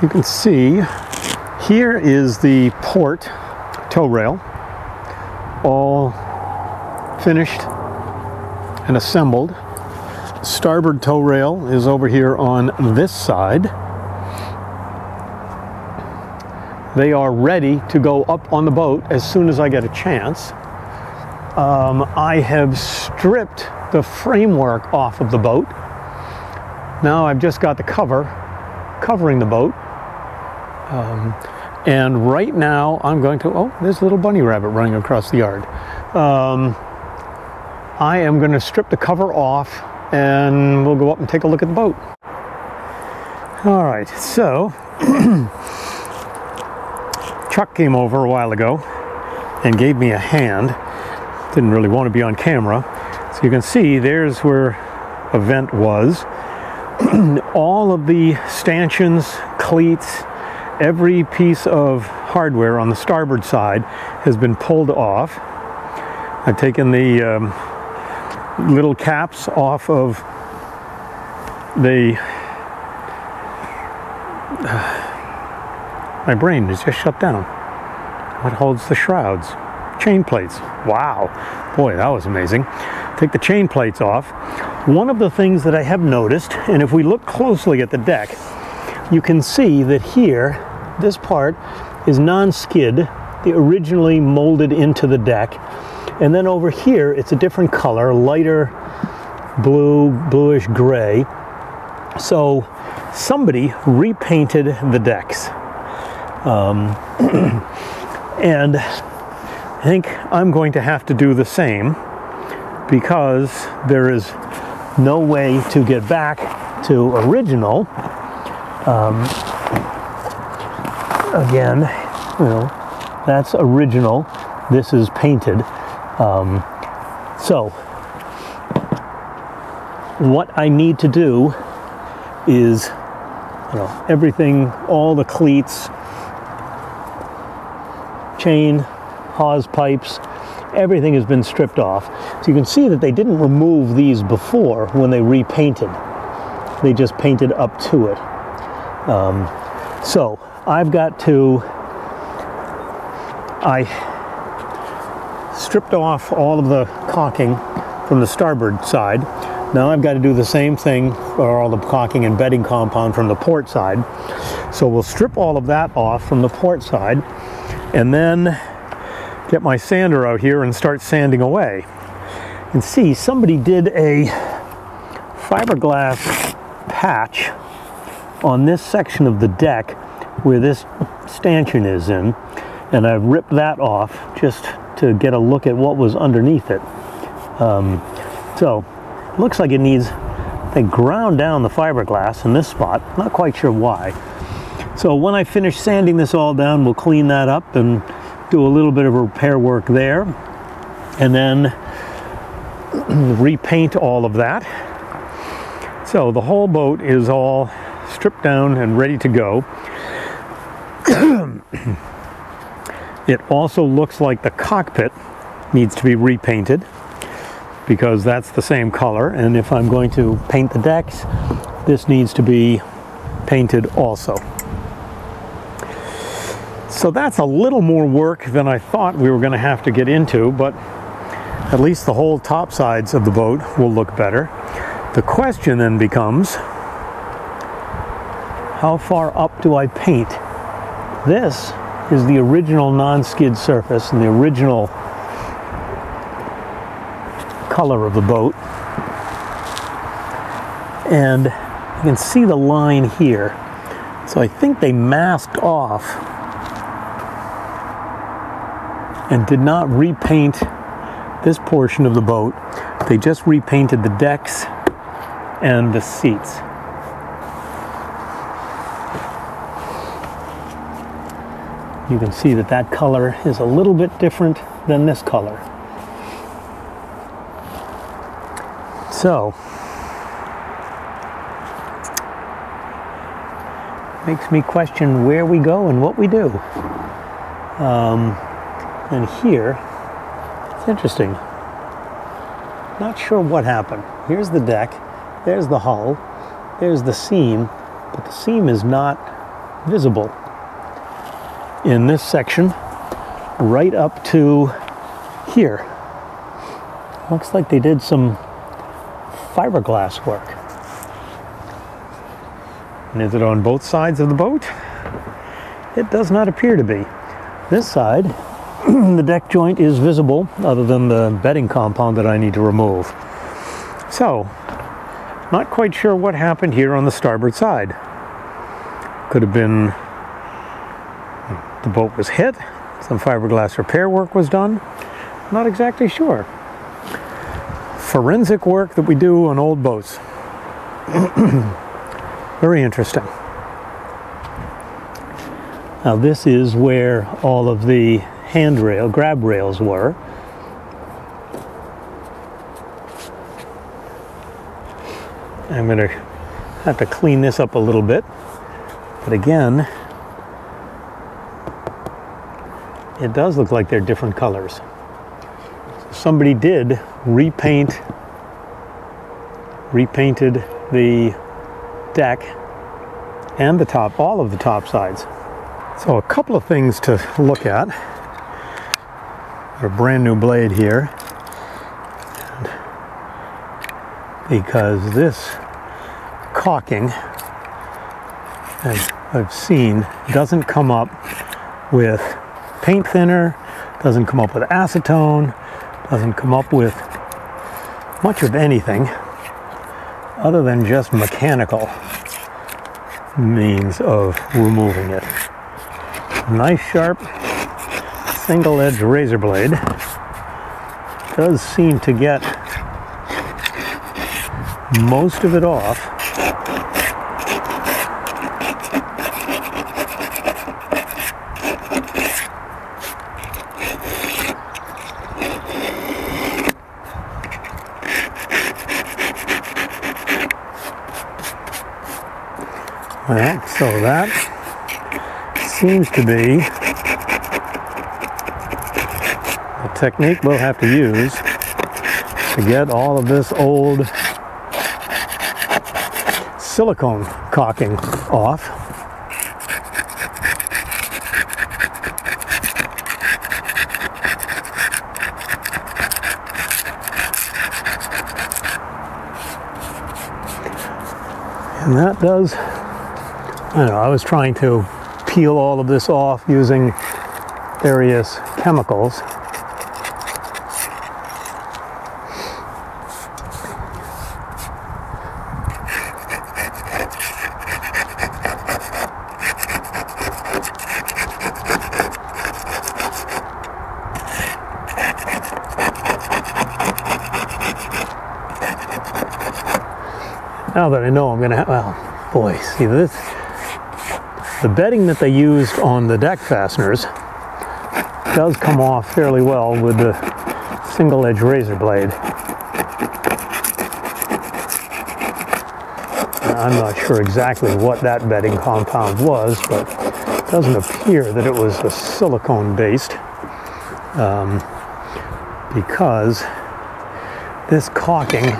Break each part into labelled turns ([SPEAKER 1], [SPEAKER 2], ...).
[SPEAKER 1] You can see here is the port tow rail, all finished and assembled. Starboard tow rail is over here on this side. They are ready to go up on the boat as soon as I get a chance. I have stripped the framework off of the boat. Now I've just got the cover covering the boat. And right now I'm going to, oh, there's a little bunny rabbit running across the yard. I am going to strip the cover off and we'll go up and take a look at the boat. All right, so Chuck came over a while ago and gave me a hand. Didn't really want to be on camera. So you can see there's where a vent was. All of the stanchions, cleats, every piece of hardware on the starboard side has been pulled off. I've taken the little caps off of the my brain is just shut down. What holds the shrouds? Chain plates. Wow, boy, that was amazing. Take the chain plates off. One of the things that I have noticed, and if we look closely at the deck, you can see that here this part is non-skid, originally molded into the deck, and then over here it's a different color, lighter blue, bluish gray. So somebody repainted the decks, and I think I'm going to have to do the same, because there is no way to get back to original. Again, you know, that's original. This is painted. So what I need to do is, you know, everything, all the cleats, chain, hawse pipes, everything has been stripped off. So you can see that they didn't remove these before when they repainted. They just painted up to it. So I've got to, I stripped off all of the caulking from the starboard side. Now I've got to do the same thing for all the caulking and bedding compound from the port side. So we'll strip all of that off from the port side and then get my sander out here and start sanding away. And see, somebody did a fiberglass patch on this section of the deck where this stanchion is in, and I've ripped that off just to get a look at what was underneath it. So it looks like it needs, they ground down the fiberglass in this spot, not quite sure why. So when I finish sanding this all down, we'll clean that up and do a little bit of repair work there, and then repaint all of that. So the whole boat is all stripped down and ready to go. It also looks like the cockpit needs to be repainted, because that's the same color, and if I'm going to paint the decks, this needs to be painted also. So that's a little more work than I thought we were going to have to get into, but at least the whole top sides of the boat will look better. The question then becomes, how far up do I paint? This is the original non-skid surface and the original color of the boat. And you can see the line here. So I think they masked off and did not repaint this portion of the boat. They just repainted the decks and the seats. You can see that that color is a little bit different than this color. So, makes me question where we go and what we do. And here, it's interesting. Not sure what happened. Here's the deck, there's the hull, there's the seam, but the seam is not visible in this section right up to here. Looks like they did some fiberglass work. And is it on both sides of the boat? It does not appear to be. This side, the deck joint is visible other than the bedding compound that I need to remove. So, not quite sure what happened here on the starboard side. Could have been the boat was hit, some fiberglass repair work was done. Not exactly sure. Forensic work that we do on old boats. Very interesting. Now this is where all of the handrail, grab rails were. I'm going to have to clean this up a little bit. But again, it does look like they're different colors. So somebody did repainted the deck and the top, all of the top sides. So a couple of things to look at. A brand new blade here, because this caulking, as I've seen, doesn't come up with paint thinner, doesn't come up with acetone, doesn't come up with much of anything other than just mechanical means of removing it. Nice sharp single-edged razor blade does seem to get most of it off. Well, so that seems to be a technique we'll have to use to get all of this old silicone caulking off. And that does, I don't know, I was trying to peel all of this off using various chemicals. Now that I know I'm gonna have, well, boy, see this, the bedding that they used on the deck fasteners does come off fairly well with the single-edged razor blade. I'm not sure exactly what that bedding compound was, but it doesn't appear that it was a silicone-based, because this caulking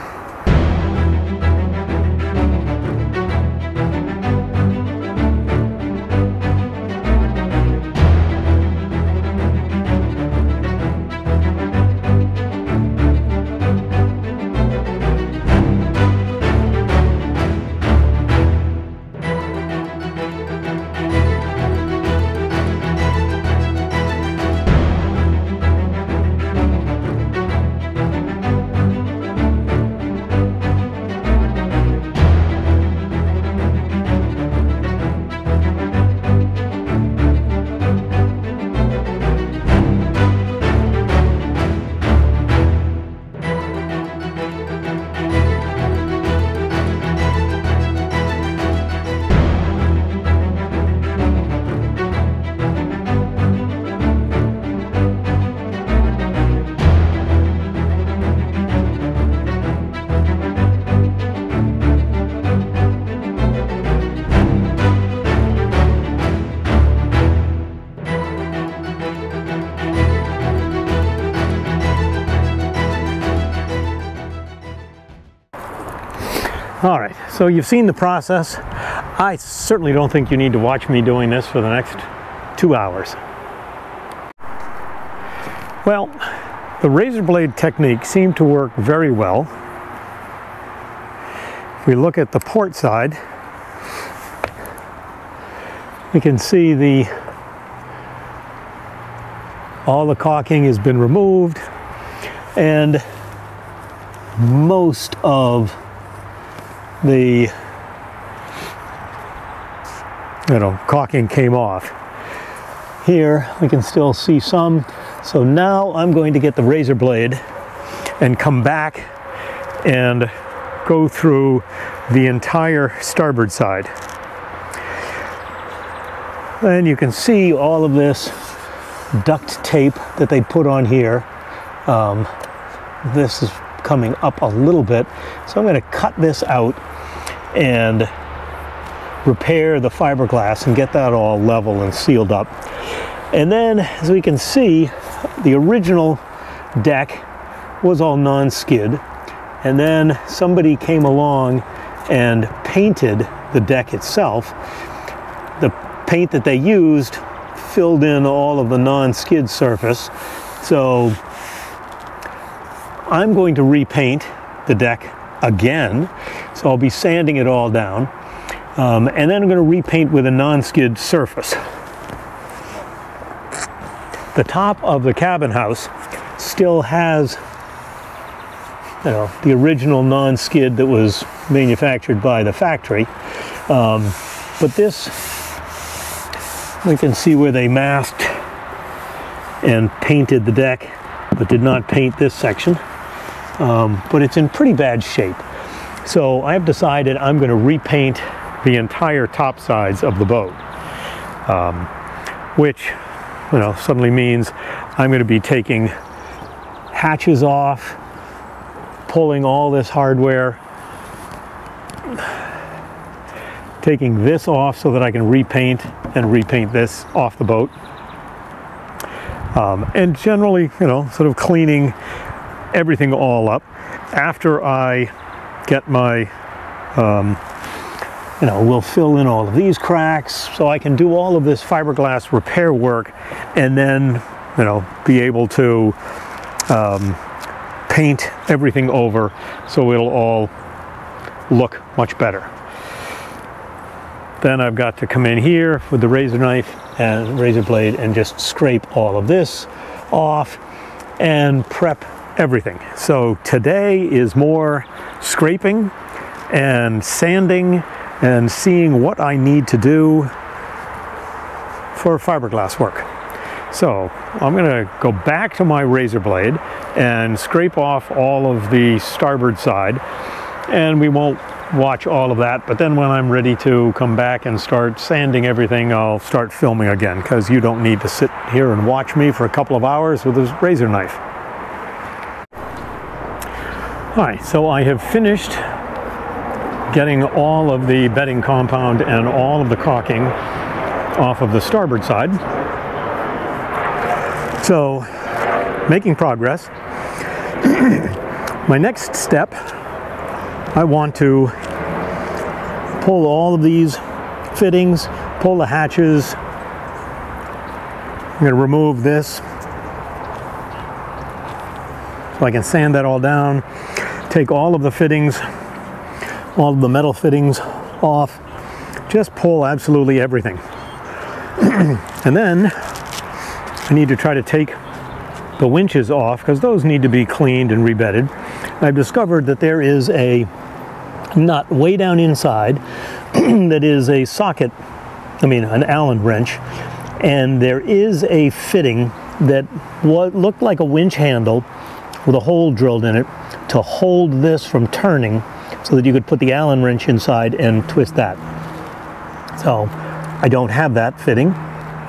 [SPEAKER 1] All right, so you've seen the process. I certainly don't think you need to watch me doing this for the next 2 hours. Well, the razor blade technique seemed to work very well. If we look at the port side, we can see all the caulking has been removed, and most of the caulking came off. Here we can still see some. So now I'm going to get the razor blade and come back and go through the entire starboard side. And you can see all of this duct tape that they put on here. This is coming up a little bit, so I'm going to cut this out and repair the fiberglass and get that all level and sealed up. And then, as we can see, the original deck was all non-skid, and then somebody came along and painted the deck itself. The paint that they used filled in all of the non-skid surface, so I'm going to repaint the deck again, so I'll be sanding it all down, and then I'm going to repaint with a non-skid surface. The top of the cabin house still has, the original non-skid that was manufactured by the factory, but this, we can see where they masked and painted the deck, but did not paint this section. But it's in pretty bad shape. So I have decided I'm going to repaint the entire top sides of the boat, which suddenly means I'm going to be taking hatches off, pulling all this hardware, taking this off so that I can repaint this off the boat, and generally, sort of cleaning everything all up. After I get my, we'll fill in all of these cracks so I can do all of this fiberglass repair work, and then, be able to paint everything over so it'll all look much better. Then I've got to come in here with the razor knife and razor blade and just scrape all of this off and prep everything. So today is more scraping and sanding and seeing what I need to do for fiberglass work. So I'm going to go back to my razor blade and scrape off all of the starboard side, and we won't watch all of that, but then when I'm ready to come back and start sanding everything, I'll start filming again, because you don't need to sit here and watch me for a couple of hours with this razor knife. Alright, so I have finished getting all of the bedding compound and all of the caulking off of the starboard side. So, making progress. My next step, I want to pull all of these fittings, pull the hatches. I'm going to remove this so I can sand that all down, take all of the fittings, all of the metal fittings off, just pull absolutely everything. And then I need to try to take the winches off, because those need to be cleaned and rebedded. I've discovered that there is a nut way down inside that is a socket, an Allen wrench, and there is a fitting that looked like a winch handle with a hole drilled in it to hold this from turning, so that you could put the Allen wrench inside and twist that. So I don't have that fitting,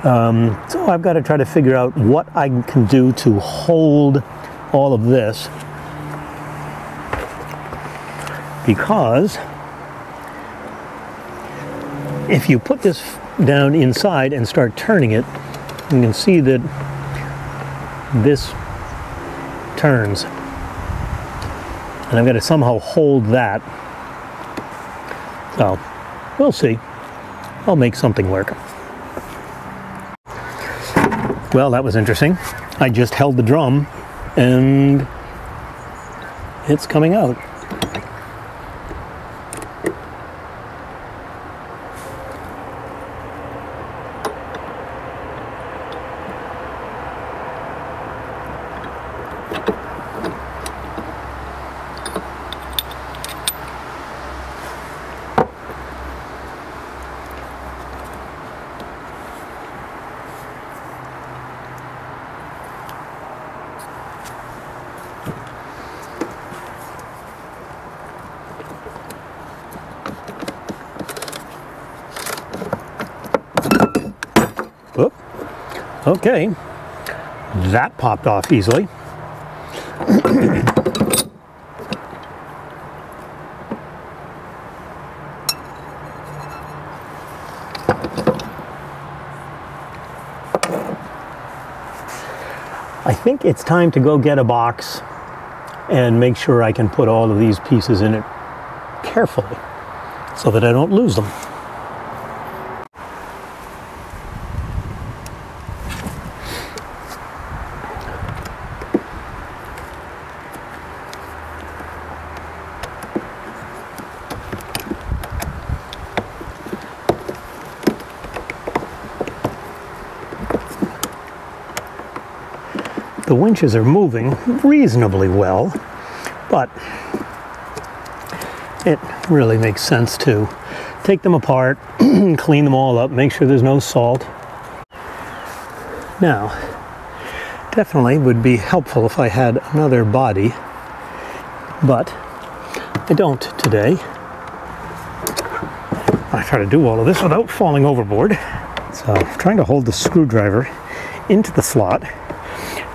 [SPEAKER 1] so I've got to try to figure out what I can do to hold all of this, because if you put this down inside and start turning it, you can see that this turns, and I've got to somehow hold that. So we'll see. I'll make something work. Well, that was interesting. I just held the drum and it's coming out. Oop. Okay, that popped off easily. I think it's time to go get a box and make sure I can put all of these pieces in it carefully so that I don't lose them. The winches are moving reasonably well, but it really makes sense to take them apart, clean them all up, make sure there's no salt. Now, definitely would be helpful if I had another body, but I don't today. I try to do all of this without falling overboard. So I'm trying to hold the screwdriver into the slot.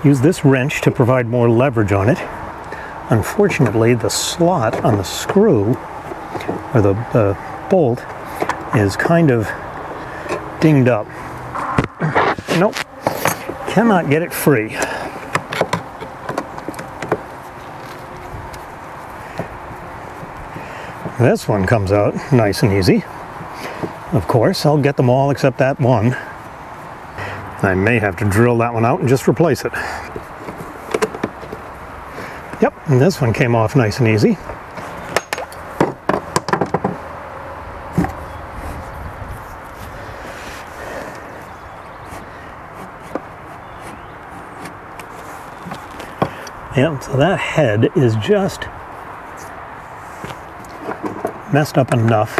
[SPEAKER 1] Use this wrench to provide more leverage on it. Unfortunately, the slot on the screw, or the bolt, is kind of dinged up. Nope, cannot get it free. This one comes out nice and easy. Of course, I'll get them all except that one. I may have to drill that one out and just replace it. Yep, and this one came off nice and easy. Yep, so that head is just messed up enough.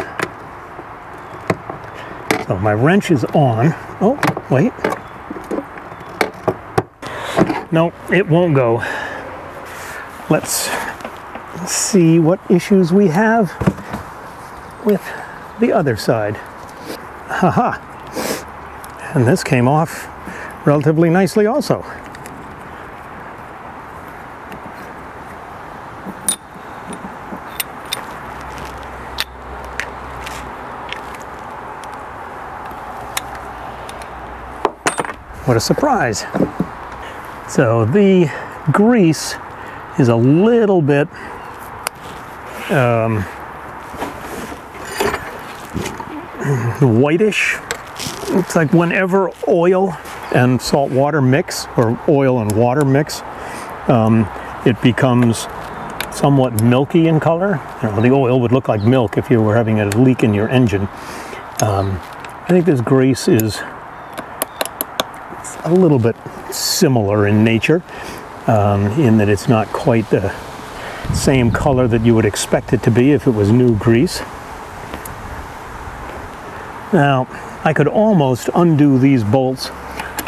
[SPEAKER 1] So my wrench is on. Oh, wait. No, it won't go. Let's see what issues we have with the other side. Haha. And this came off relatively nicely also. What a surprise. So the grease is a little bit whitish. It's like whenever oil and salt water mix, or oil and water mix, it becomes somewhat milky in color. You know, the oil would look like milk if you were having a leak in your engine. I think this grease is a little bit similar in nature, in that it's not quite the same color that you would expect it to be if it was new grease. Now, I could almost undo these bolts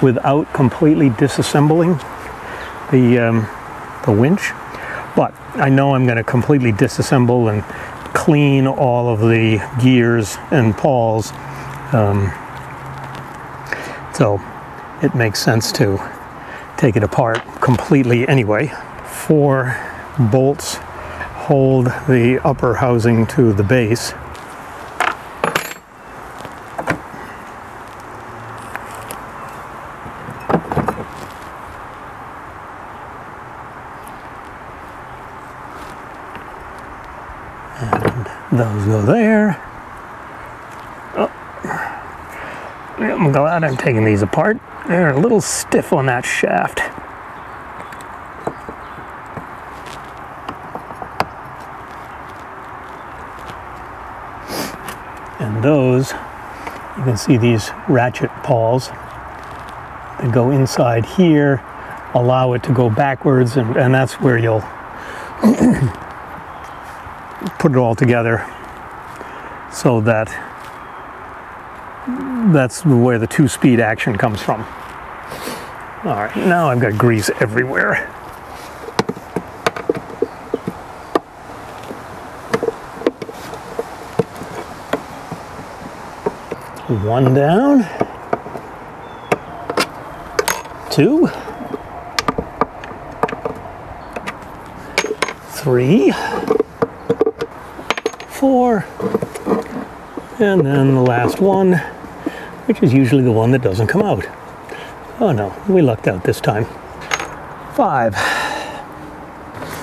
[SPEAKER 1] without completely disassembling the winch, but I know I'm going to completely disassemble and clean all of the gears and pawls, so it makes sense to take it apart completely anyway. 4 bolts hold the upper housing to the base. And those go there. Oh. I'm glad I'm taking these apart. They're a little stiff on that shaft. And those, you can see these ratchet pawls that go inside here, allow it to go backwards, and that's where you'll put it all together, so that that's where the 2-speed action comes from. All right, now I've got grease everywhere. One down, 2, 3, 4, and then the last one, which is usually the one that doesn't come out. Oh no, we lucked out this time. 5.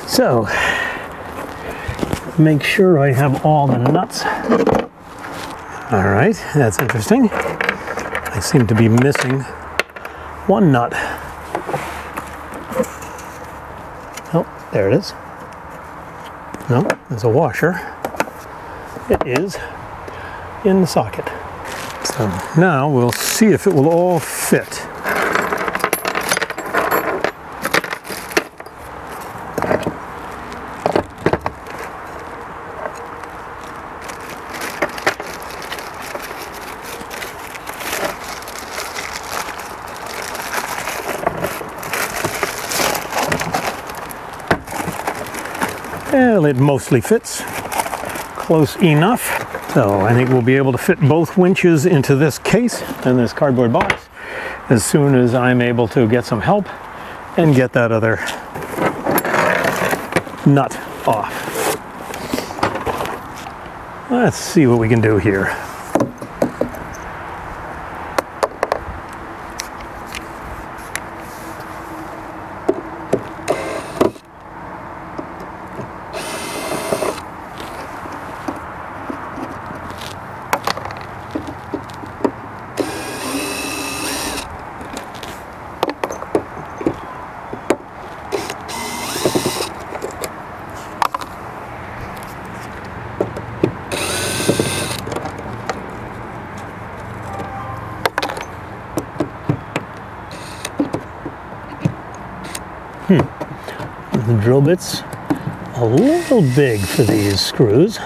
[SPEAKER 1] So, make sure I have all the nuts. All right, that's interesting. I seem to be missing one nut. Oh, there it is. No, there's a washer. It is in the socket. So now we'll see if it will all fit. Well, it mostly fits close enough. So I think we'll be able to fit both winches into this case and this cardboard box as soon as I'm able to get some help and get that other nut off. Let's see what we can do here. The drill bit's a little big for these screws.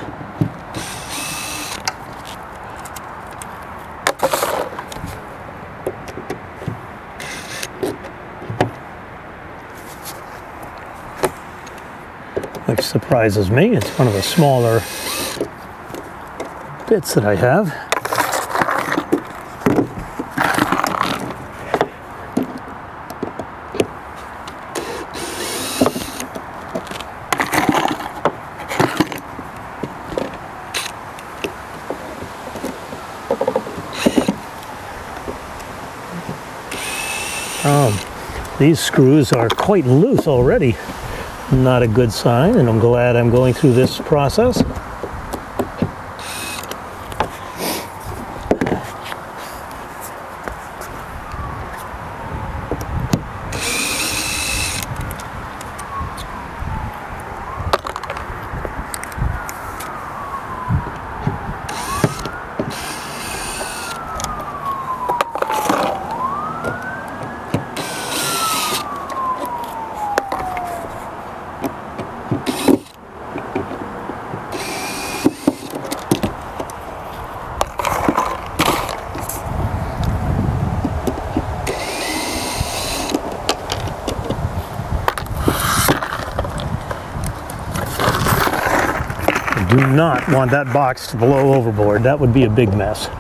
[SPEAKER 1] Which surprises me. It's one of the smaller bits that I have. These screws are quite loose already. Not a good sign, and I'm glad I'm going through this process. Do not want that box to blow overboard. That would be a big mess.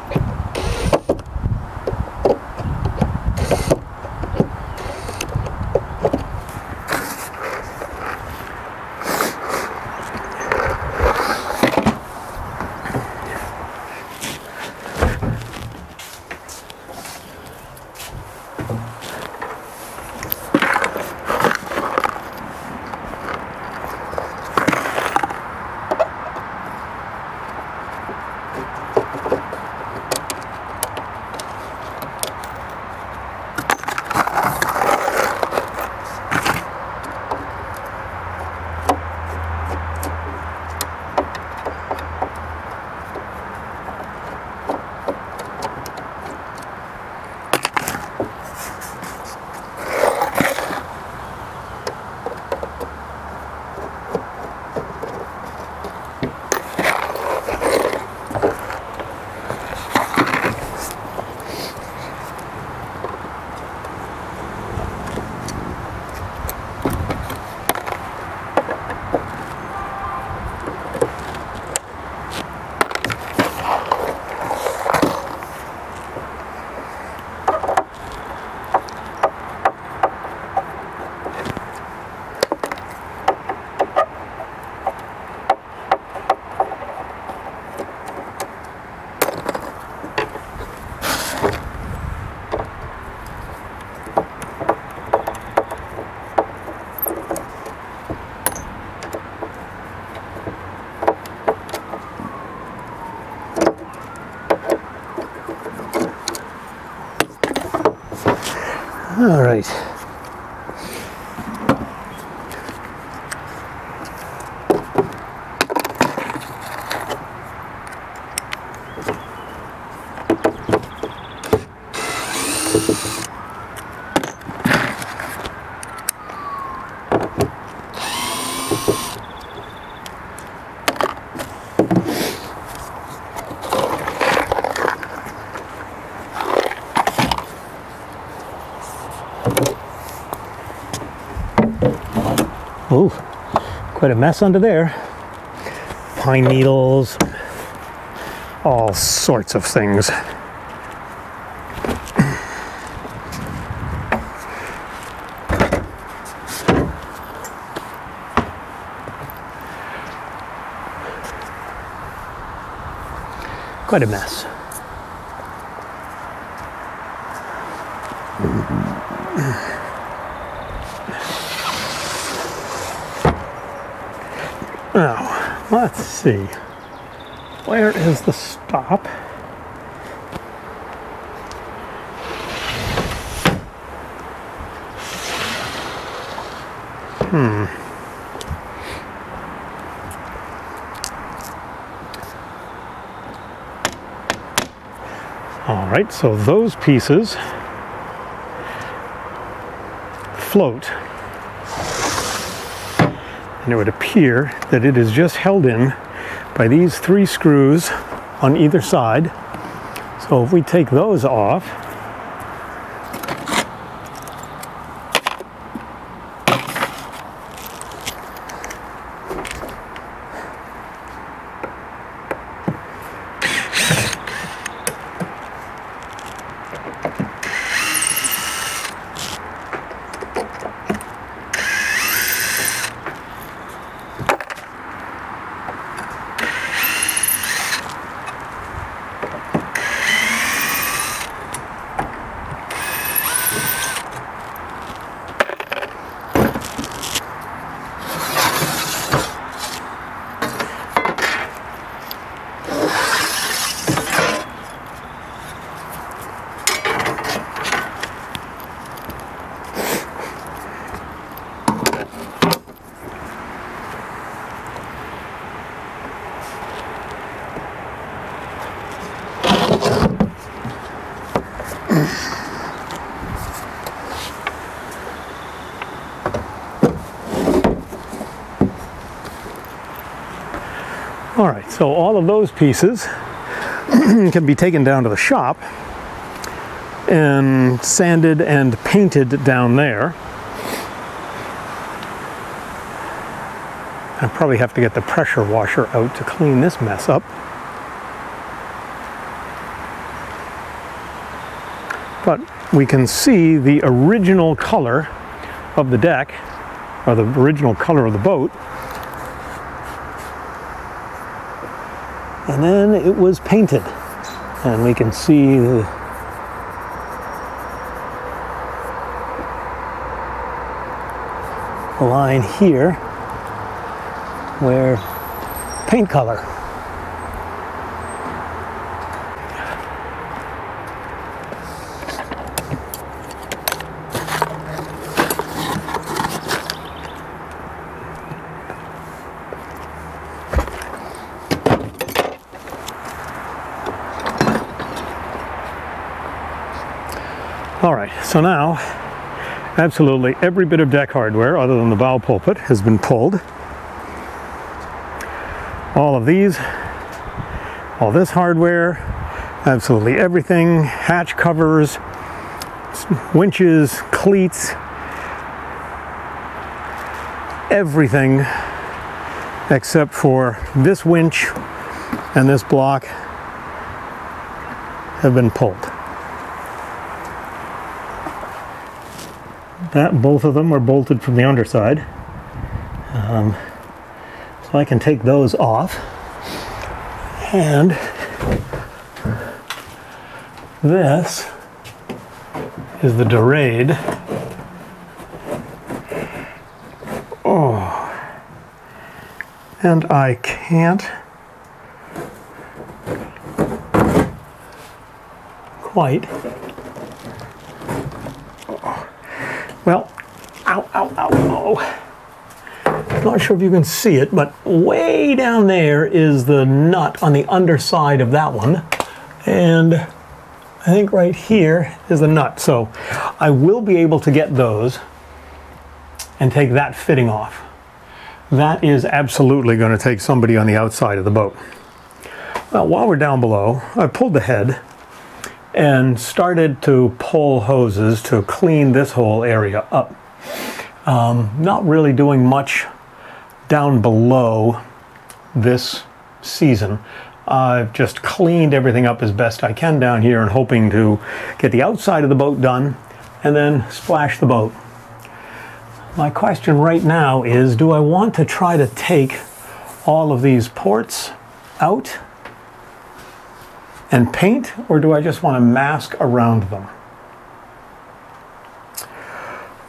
[SPEAKER 1] All right. Ooh, quite a mess under there. Pine needles, all sorts of things. Quite a mess. Now, let's see. Where is the stop? All right, so those pieces float. And it would appear that it is just held in by these 3 screws on either side. So if we take those off, all right, so all of those pieces can be taken down to the shop and sanded and painted down there. I probably have to get the pressure washer out to clean this mess up. But we can see the original color of the deck, or the original color of the boat. And then it was painted. And we can see the line here where paint color. All right, so now absolutely every bit of deck hardware other than the bow pulpit has been pulled. All of these, all this hardware, absolutely everything, hatch covers, winches, cleats, everything except for this winch and this block have been pulled. Both of them are bolted from the underside. So I can take those off. And this is the dorade. Oh. And I can't quite Well, ow, ow, ow, ow. Not sure if you can see it, but way down there is the nut on the underside of that one. And I think right here is the nut. So I will be able to get those and take that fitting off. That is absolutely going to take somebody on the outside of the boat. Well, while we're down below, I pulled the head and started to pull hoses to clean this whole area up. Not really doing much down below this season. I've just cleaned everything up as best I can down here and hoping to get the outside of the boat done and then splash the boat. My question right now is, do I want to try to take all of these ports out and paint, or do I just want to mask around them?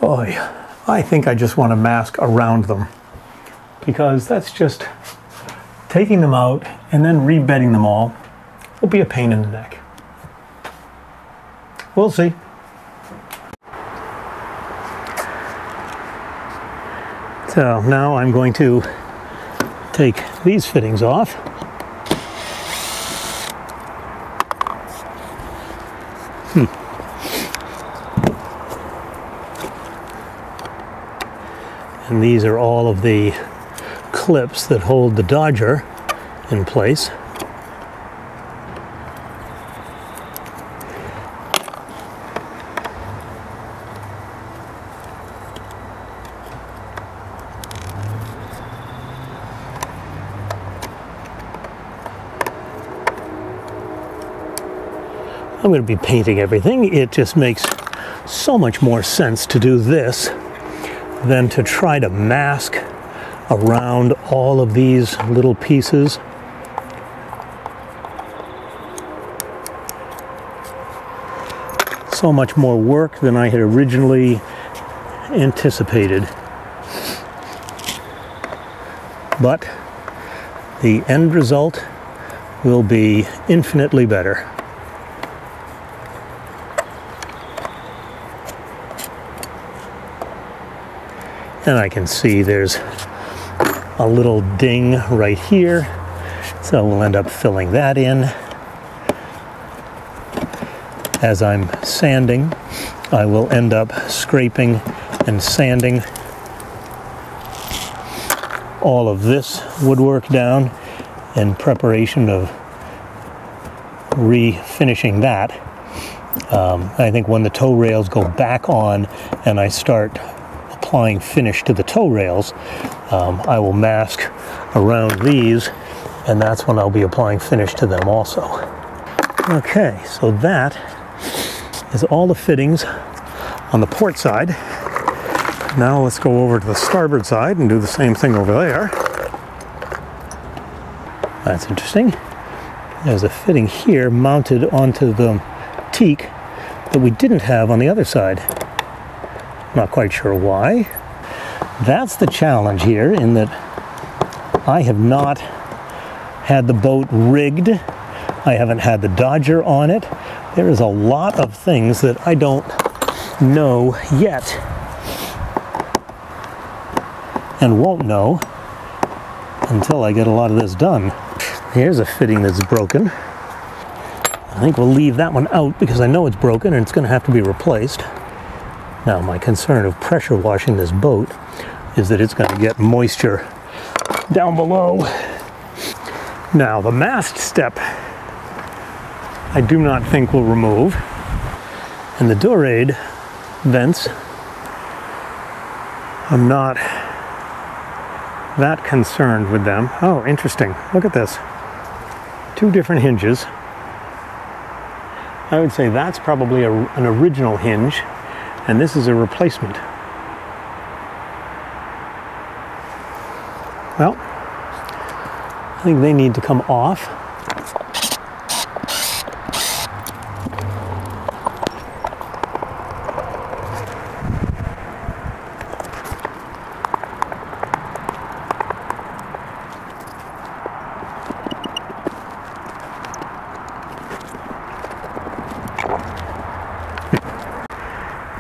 [SPEAKER 1] Boy, I think I just want to mask around them, because that's just taking them out and then rebedding them all will be a pain in the neck. We'll see. So now I'm going to take these fittings off. And these are all of the clips that hold the Dodger in place. I'm going to be painting everything. It just makes so much more sense to do this than to try to mask around all of these little pieces. So much more work than I had originally anticipated. But the end result will be infinitely better. And I can see there's a little ding right here, so we'll end up filling that in. As I'm sanding, I will end up scraping and sanding all of this woodwork down in preparation of refinishing that. I think when the toe rails go back on and I start applying finish to the toe rails, I will mask around these, and that's when I'll be applying finish to them also. Okay, so that is all the fittings on the port side. Now let's go over to the starboard side and do the same thing over there. That's interesting. There's a fitting here mounted onto the teak that we didn't have on the other side. Not quite sure why. That's the challenge here, in that I have not had the boat rigged. I haven't had the Dodger on it. There is a lot of things that I don't know yet and won't know until I get a lot of this done. Here's a fitting that's broken. I think we'll leave that one out because I know it's broken and it's going to have to be replaced. Now, my concern of pressure washing this boat is that it's going to get moisture down below. Now, the mast step I do not think will remove, and the Dorade vents, I'm not that concerned with them. Oh, interesting. Look at this. Two different hinges. I would say that's probably an original hinge, and this is a replacement. Well, I think they need to come off.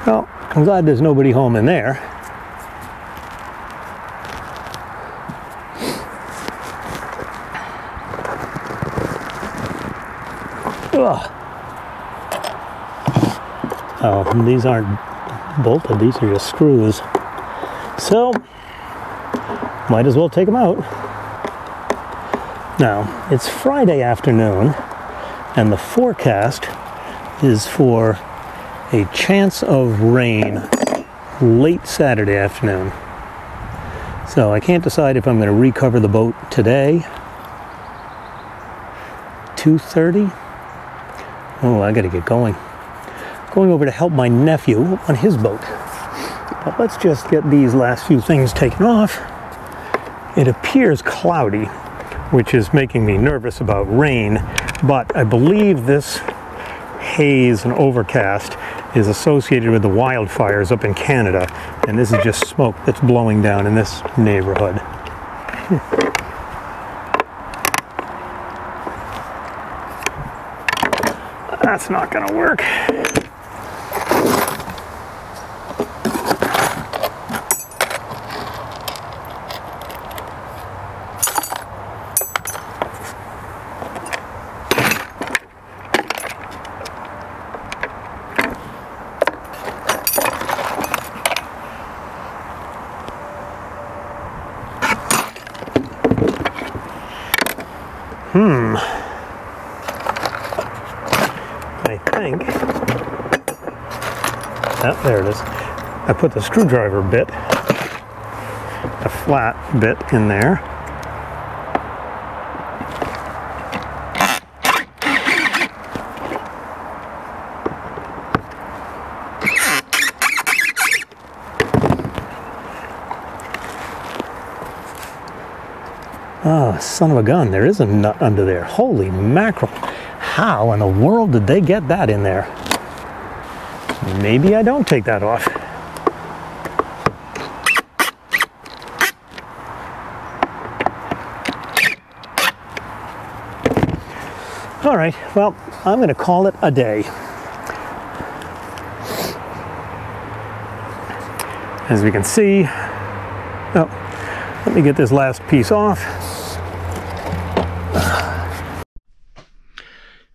[SPEAKER 1] Well, I'm glad there's nobody home in there. Ugh. Oh, these aren't bolted, these are just screws. So, might as well take them out. Now, it's Friday afternoon, and the forecast is for a chance of rain late Saturday afternoon. So I can't decide if I'm going to recover the boat today. 2:30? Oh, I got to get going. Going over to help my nephew on his boat. But let's just get these last few things taken off. It appears cloudy, which is making me nervous about rain, but I believe this haze and overcast is associated with the wildfires up in Canada, and this is just smoke that's blowing down in this neighborhood. That's not gonna work. I think, oh, there it is. I put the screwdriver bit, a flat bit in there. Oh, son of a gun, there is a nut under there. Holy mackerel. How in the world did they get that in there? Maybe I don't take that off. All right, well, I'm going to call it a day. As we can see, oh, let me get this last piece off.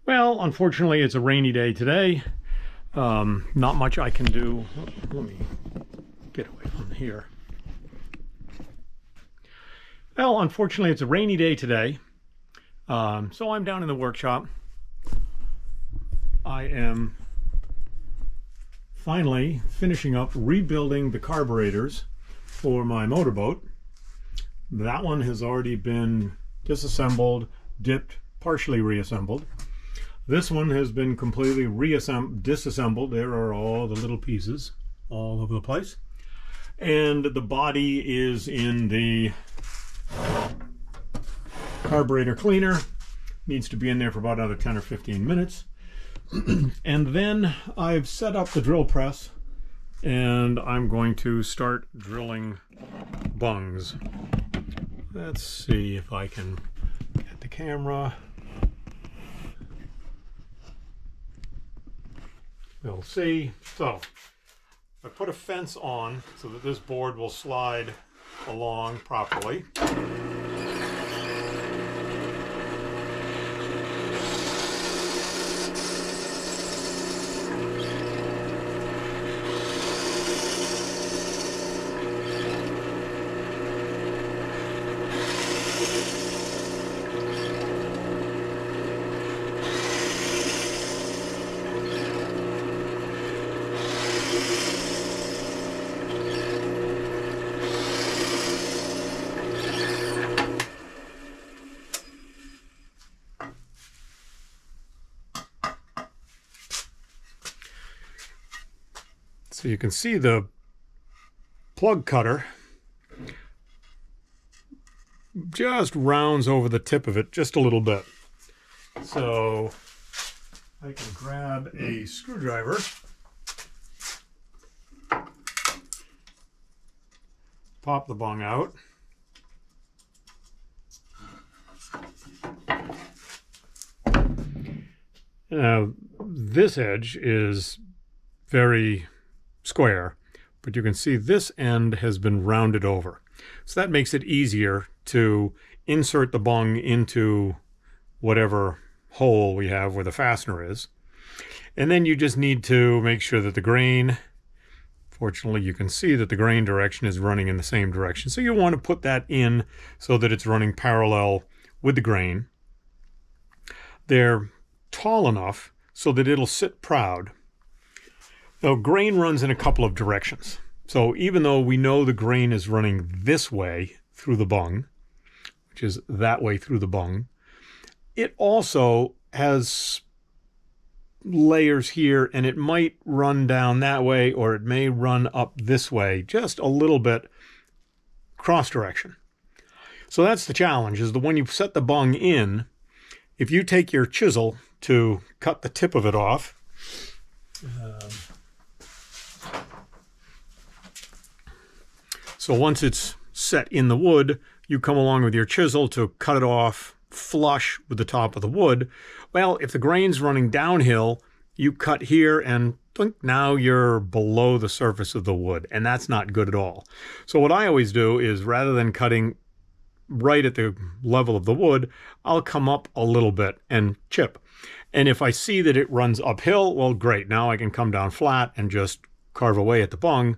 [SPEAKER 1] Well, unfortunately, it's a rainy day today. Not much I can do. Let me get away from here. Well, unfortunately, it's a rainy day today. So I'm down in the workshop. I am finally finishing up rebuilding the carburetors for my motorboat. That one has already been disassembled, dipped, partially reassembled. This one has been completely disassembled. There are all the little pieces all over the place. And the body is in the carburetor cleaner. Needs to be in there for about another 10 or 15 minutes. And then I've set up the drill press, and I'm going to start drilling bungs. Let's see if I can get the camera. We'll see. So I put a fence on so that this board will slide along properly. So you can see the plug cutter just rounds over the tip of it just a little bit. So I can grab a screwdriver, pop the bung out, now this edge is very
[SPEAKER 2] square, but you can see this end has been rounded over. So that makes it easier to insert the bung into whatever hole we have where the fastener is. And then you just need to make sure that the grain, fortunately you can see that the grain direction is running in the same direction. So you want to put that in so that it's running parallel with the grain. They're tall enough so that it'll sit proud. Now, grain runs in a couple of directions. So even though we know the grain is running this way through the bung, which is that way through the bung, it also has layers here, and it might run down that way, or it may run up this way, just a little bit cross direction. So that's the challenge, is that when you set the bung in, if you take your chisel to cut the tip of it off, so once it's set in the wood, you come along with your chisel to cut it off flush with the top of the wood. Well, if the grain's running downhill, you cut here and now you're below the surface of the wood, and that's not good at all. So what I always do is, rather than cutting right at the level of the wood, I'll come up a little bit and chip. And if I see that it runs uphill, well, great. Now I can come down flat and just carve away at the bung.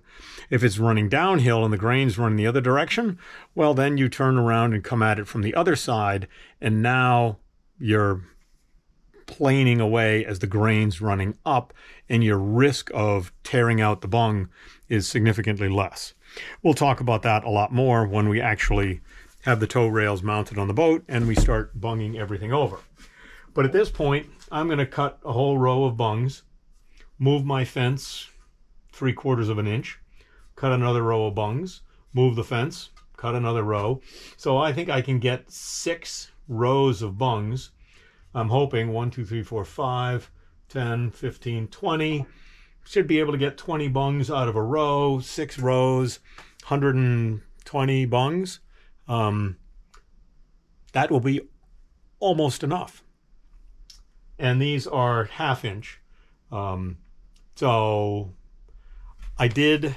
[SPEAKER 2] If it's running downhill and the grain's running the other direction, well, then you turn around and come at it from the other side, and now you're planing away as the grain's running up, and your risk of tearing out the bung is significantly less. We'll talk about that a lot more when we actually have the tow rails mounted on the boat and we start bunging everything over. But at this point, I'm going to cut a whole row of bungs, move my fence 3/4 of an inch, cut another row of bungs, move the fence, cut another row. So I think I can get 6 rows of bungs. I'm hoping 1, 2, 3, 4, 5, 10, 15, 20. Should be able to get 20 bungs out of a row, 6 rows, 120 bungs. That will be almost enough. And these are 1/2 inch. So I don't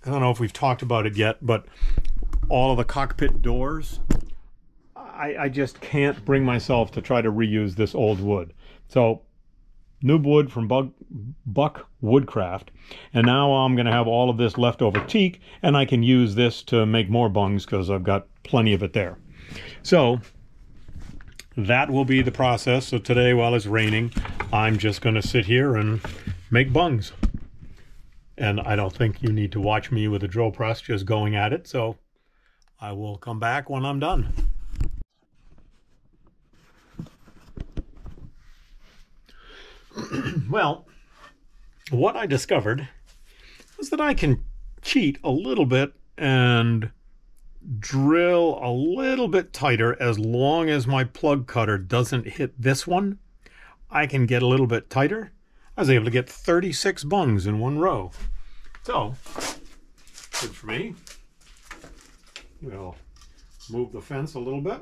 [SPEAKER 2] know if we've talked about it yet, but all of the cockpit doors, I just can't bring myself to try to reuse this old wood. So new wood from Buck Woodcraft, and now I'm going to have all of this leftover teak, and I can use this to make more bungs because I've got plenty of it there. So that will be the process. So today, while it's raining, I'm just going to sit here and make bungs. And I don't think you need to watch me with a drill press just going at it, so I will come back when I'm done. Well, what I discovered was that I can cheat a little bit and drill a little bit tighter. As long as my plug cutter doesn't hit this one, I can get a little bit tighter. I was able to get 36 bungs in one row. So, good for me. We'll move the fence a little bit.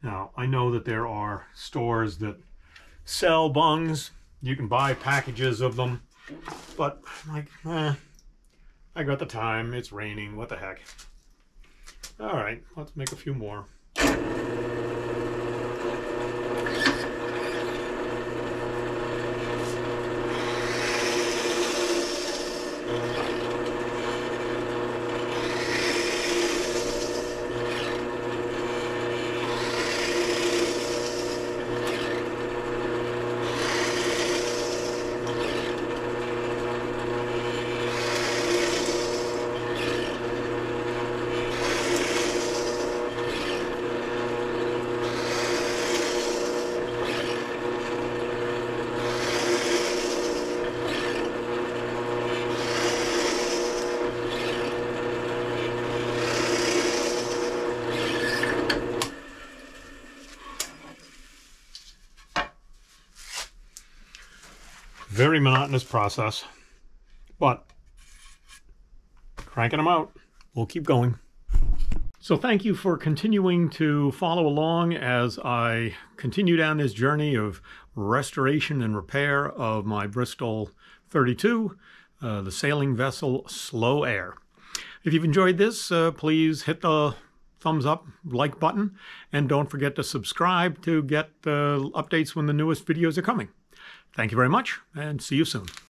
[SPEAKER 2] Now, I know that there are stores that sell bungs. You can buy packages of them, but like, I got the time, it's raining, what the heck. All right, let's make a few more. Very monotonous process, but cranking them out. We'll keep going. So thank you for continuing to follow along as I continue down this journey of restoration and repair of my Bristol 32, the sailing vessel Slow Air. If you've enjoyed this, please hit the thumbs up, like button, and don't forget to subscribe to get updates when the newest videos are coming. Thank you very much, and see you soon.